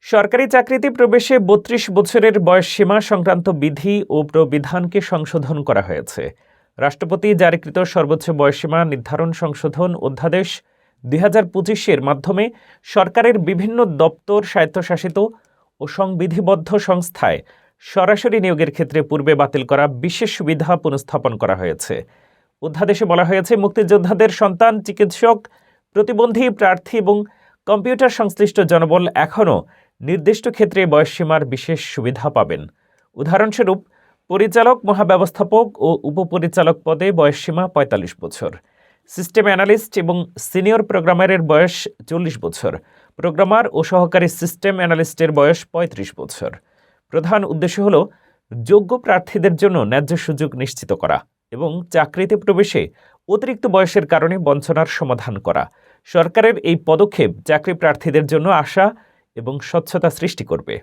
সরকারি চাকরিতে প্রবেশে ৩২ বছরের বয়সসীমা সংক্রান্ত বিধি ও প্রবিধানকে সংশোধন করা হয়েছে। রাষ্ট্রপতি জারিকৃত সর্বোচ্চ বয়সসীমা নির্ধারণ সংশোধন অধ্যাদেশ ২০২৫-এর মাধ্যমে সরকারের বিভিন্ন দপ্তর, স্বায়ত্তশাসিত ও সংবিধিবদ্ধ সংস্থায় সরাসরি নিয়োগের ক্ষেত্রে পূর্বে বাতিল করা বিশেষ সুবিধা পুনঃস্থাপন করা হয়েছে। অধ্যাদেশে বলা হয়েছে, মুক্তিযোদ্ধাদের সন্তান, চিকিৎসক, প্রতিবন্ধী প্রার্থী এবং কম্পিউটার সংশ্লিষ্ট জনবল এখনও নির্দিষ্ট ক্ষেত্রে বয়সসীমার বিশেষ সুবিধা পাবেন। উদাহরণস্বরূপ, পরিচালক, মহাব্যবস্থাপক ও উপপরিচালক পদে বয়সসীমা ৪৫ বছর, সিস্টেম অ্যানালিস্ট এবং সিনিয়র প্রোগ্রামারের বয়স ৪০ বছর, প্রোগ্রামার ও সহকারী সিস্টেম অ্যানালিস্টের বয়স ৩৫ বছর। প্রধান উদ্দেশ্য হল যোগ্য প্রার্থীদের জন্য ন্যায্য সুযোগ নিশ্চিত করা এবং চাকরিতে প্রবেশে অতিরিক্ত বয়সের কারণে বঞ্চনার সমাধান করা। সরকারের এই পদক্ষেপ চাকরি প্রার্থীদের জন্য আশা এবং স্বচ্ছতা সৃষ্টি করবে।